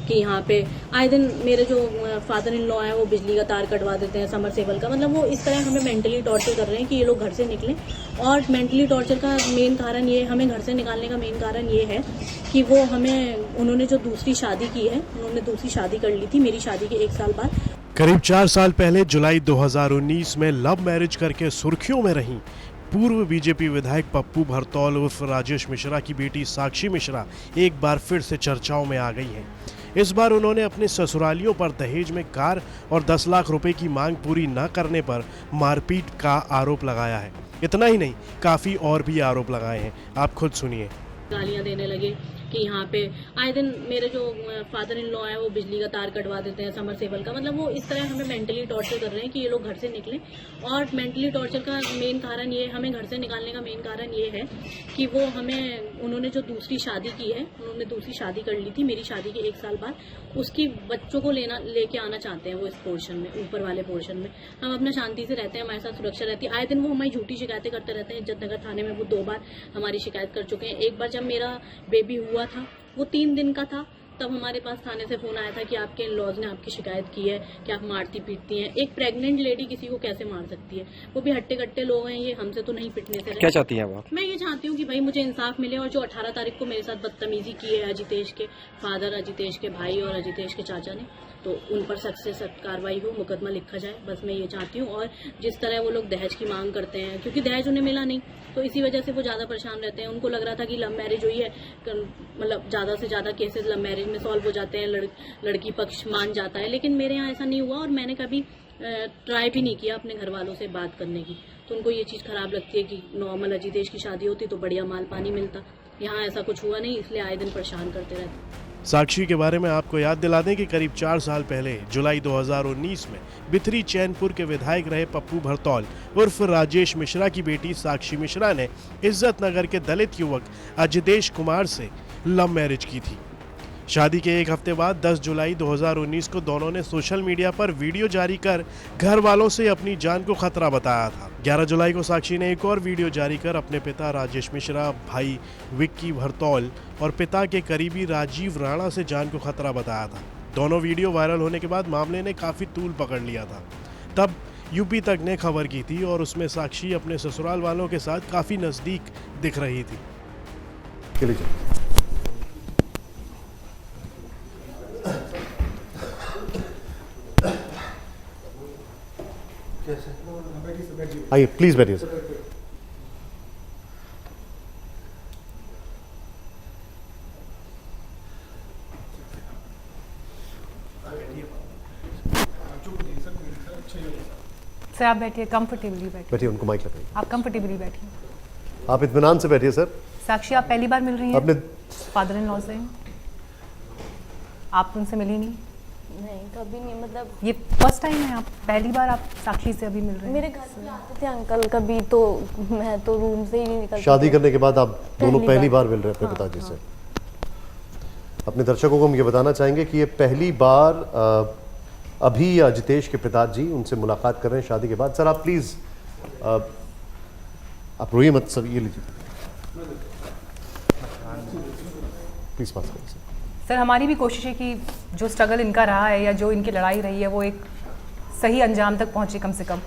कि यहाँ पे आए दिन मेरे जो फादर इन लॉ हैं वो बिजली का तार कटवा देते हैं, समरसेबल का, मतलब वो इस तरह हमें मेंटली टॉर्चर कर रहे हैं कि ये लोग घर से निकलें। और मेंटली टॉर्चर का मेन कारण ये, हमें घर से निकालने का मेन कारण ये है कि वो हमें, उन्होंने जो दूसरी शादी की है, उन्होंने दूसरी शादी कर ली थी मेरी शादी के 1 साल बाद। करीब 4 साल पहले जुलाई 2019 में लव मैरिज करके सुर्खियों में रहीं पूर्व बीजेपी विधायक पप्पू भरतौल उर्फ राजेश मिश्रा की बेटी साक्षी मिश्रा एक बार फिर से चर्चाओं में आ गई हैं। इस बार उन्होंने अपने ससुरालियों पर दहेज में कार और 10 लाख रुपए की मांग पूरी न करने पर मारपीट का आरोप लगाया है। इतना ही नहीं, काफी और भी आरोप लगाए हैं, आप खुद सुनिए। गालियां देने लगे कि यहाँ पे आए दिन मेरे जो फादर इन लॉ हैं वो बिजली का तार कटवा देते हैं, समरसेबल का, मतलब वो इस तरह हमें मेंटली टॉर्चर कर रहे हैं कि ये लोग घर से निकलें। और मेंटली टॉर्चर का मेन कारण ये, हमें घर से निकालने का मेन कारण ये है कि वो हमें, उन्होंने जो दूसरी शादी की है, उन्होंने दूसरी शादी कर ली थी मेरी शादी के 1 साल बाद, उसकी बच्चों को लेके आना चाहते हैं वो इस पोर्शन में, ऊपर वाले पोर्शन में। हम अपना शांति से रहते हैं, हमारे साथ सुरक्षा रहती है। आए दिन वो हमारी झूठी शिकायतें करते रहते हैं। इज्जतनगर थाने में वो 2 बार हमारी शिकायत कर चुके हैं। एक बार जब मेरा बेबी हुआ था, वो 3 दिन का था, तब हमारे पास थाने से फोन आया था कि आपके इन-लॉज ने आपकी शिकायत की है कि आप मारती पीटती हैं। एक प्रेग्नेंट लेडी किसी को कैसे मार सकती है? वो भी हट्टे कट्टे लोग हैं, ये हमसे तो नहीं पिटने से रहे। क्या चाहती हैं आप? मैं ये चाहती हूँ कि भाई मुझे इंसाफ मिले। और जो 18 तारीख को मेरे साथ बदतमीजी की है अजितेश के फादर, अजितेश के भाई और अजितेश के चाचा ने, तो उन पर सख्त से सख्त कार्रवाई हो, मुकदमा लिखा जाए, बस मैं ये चाहती हूँ। और जिस तरह वो लोग दहेज की मांग करते हैं, क्योंकि दहेज उन्हें मिला नहीं, तो इसी वजह से वो ज्यादा परेशान रहते हैं। उनको लग रहा था कि लव मैरिज हुई है, मतलब ज्यादा से ज्यादा केसेस लव मैरिज में सॉल्व हो जाते हैं, लड़की पक्ष मान जाता है। लेकिन मेरे यहाँ ऐसा नहीं हुआ और मैंने कभी ट्राई भी नहीं किया अपने घर वालों से बात करने की। तो उनको ये चीज खराब लगती है कि नॉर्मल अजितेश की शादी होती तो बढ़िया माल पानी मिलता। यहाँ ऐसा कुछ हुआ नहीं, इसलिए आए दिन परेशान करते रहते। साक्षी के बारे में आपको याद दिला दें कि करीब 4 साल पहले जुलाई 2019 में बिथरी चैनपुर के विधायक रहे पप्पू भरतौल उर्फ राजेश मिश्रा की बेटी साक्षी मिश्रा ने इज्जतनगर के दलित युवक अजितेश कुमार से लव मैरिज की थी। शादी के 1 हफ्ते बाद 10 जुलाई 2019 को दोनों ने सोशल मीडिया पर वीडियो जारी कर घर वालों से अपनी जान को खतरा बताया था। 11 जुलाई को साक्षी ने एक और वीडियो जारी कर अपने पिता राजेश मिश्रा, भाई विक्की भरतौल और पिता के करीबी राजीव राणा से जान को खतरा बताया था। दोनों वीडियो वायरल होने के बाद मामले ने काफी तूल पकड़ लिया था। तब यूपी तक ने खबर की थी और उसमें साक्षी अपने ससुराल वालों के साथ काफी नजदीक दिख रही थी। आइए प्लीज बैठिए सर। सर आप बैठिए, कंफर्टेबली बैठिए। बैठिए, उनको माइक लगाइए। आप कंफर्टेबली बैठिए। आप इत्मीनान से बैठिए सर। साक्षी, आप पहली बार मिल रही हैं अपने फादर इन लॉ से? आप उनसे मिली नहीं? नहीं, कभी नहीं, मतलब ये फर्स्ट टाइम है? आप पहली बार आप साक्षी से अभी मिल रहे हैं? मेरे घर पे आते थे अंकल कभी, तो मैं तो रूम से ही नहीं निकलती। शादी करने के बाद आप दोनों पहली बार मिल रहे हैं अपने पिताजी से। अपने दर्शकों को हम ये बताना चाहेंगे कि ये पहली बार अभी अजितेश के पिताजी उनसे मुलाकात कर रहे हैं शादी के बाद। सर आप प्लीज, आप रोइए मत सर, ये लीजिए प्लीज, पास करें सर। सर हमारी भी कोशिश है कि जो स्ट्रगल इनका रहा है या जो इनकी लड़ाई रही है वो एक सही अंजाम तक पहुंचे कम से कम।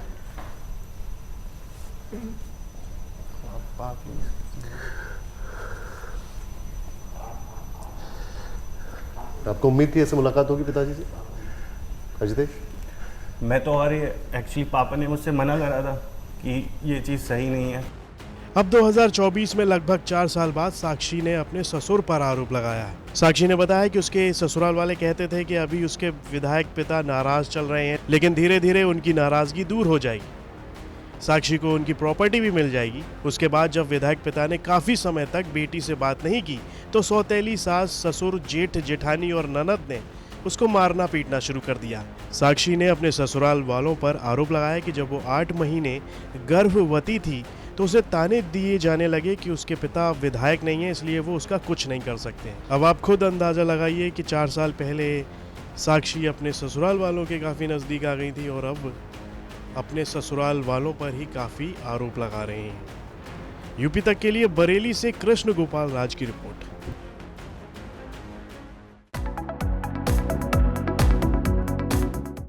आपको उम्मीद थी ऐसे मुलाकात होगी पिताजी से अजितेश? मैं तो, और एक्चुअली पापा ने मुझसे मना करा था कि ये चीज़ सही नहीं है। अब 2024 में लगभग 4 साल बाद साक्षी ने अपने ससुर पर आरोप लगाया है। साक्षी ने बताया कि उसके ससुराल वाले कहते थे कि अभी उसके विधायक पिता नाराज चल रहे हैं, लेकिन धीरे धीरे उनकी नाराजगी दूर हो जाएगी। साक्षी को उनकी प्रॉपर्टी भी मिल जाएगी। उसके बाद जब विधायक पिता ने काफी समय तक बेटी से बात नहीं की तो सौतेली सास, ससुर, जेठ, जेठानी और ननद ने उसको मारना पीटना शुरू कर दिया। साक्षी ने अपने ससुराल वालों पर आरोप लगाया कि जब वो 8 महीने गर्भवती थी तो उसे ताने दिए जाने लगे कि उसके पिता विधायक नहीं है, इसलिए वो उसका कुछ नहीं कर सकते। अब आप खुद अंदाज़ा लगाइए कि 4 साल पहले साक्षी अपने ससुराल वालों के काफ़ी नज़दीक आ गई थी और अब अपने ससुराल वालों पर ही काफ़ी आरोप लगा रहे हैं। यूपी तक के लिए बरेली से कृष्ण गोपाल राज की रिपोर्ट।